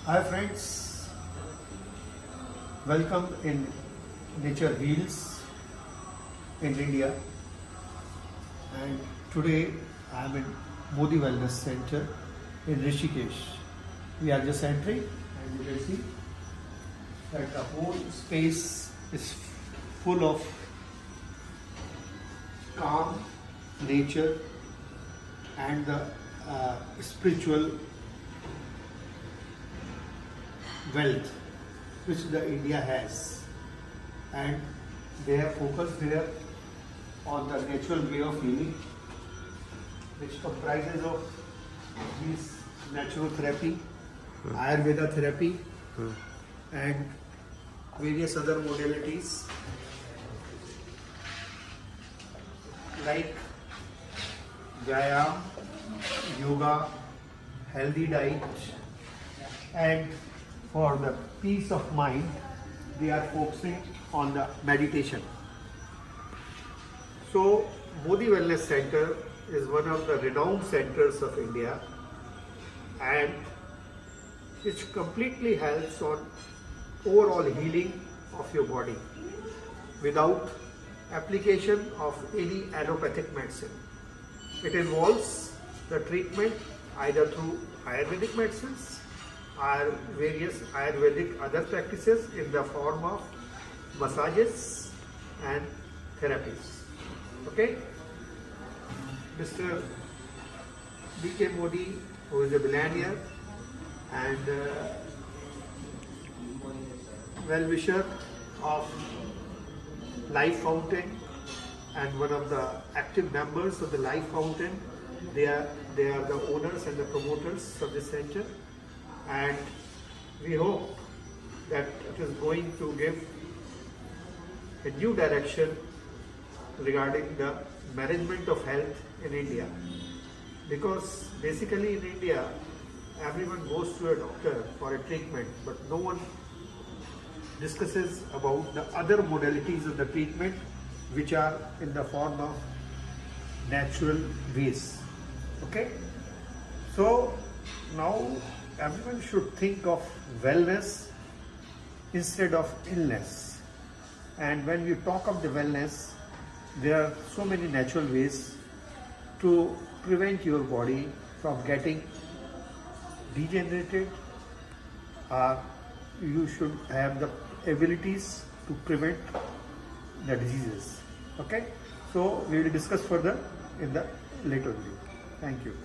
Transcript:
Hi friends, welcome in Nature Heals in India, and today I am in Modi Wellness Center in Rishikesh. We are just entering and you can see that the whole space is full of calm nature and the spiritual wealth which the India has, and they have focused here on the natural way of healing, which comprises of these natural therapy, Ayurveda therapy, and various other modalities like Vyayam, yoga, healthy diet, and for the peace of mind, they are focusing on the meditation. So, Modi Wellness Center is one of the renowned centers of India, and which completely helps on overall healing of your body without application of any allopathic medicine. It involves the treatment either through Ayurvedic medicines or various Ayurvedic other practices in the form of massages and therapies. Okay? Mr. B.K. Modi, who is a billionaire and well-wisher of Life Fountain and one of the active members of the Life Fountain. They are the owners and the promoters of this center, and we hope that it is going to give a new direction regarding the management of health in India, because basically in India everyone goes to a doctor for a treatment, but no one discusses about the other modalities of the treatment which are in the form of natural ways. Okay, so now everyone should think of wellness instead of illness, and when we talk of the wellness, there are so many natural ways to prevent your body from getting degenerated, or you should have the abilities to prevent the diseases. Okay, so we will discuss further in the later video. Thank you.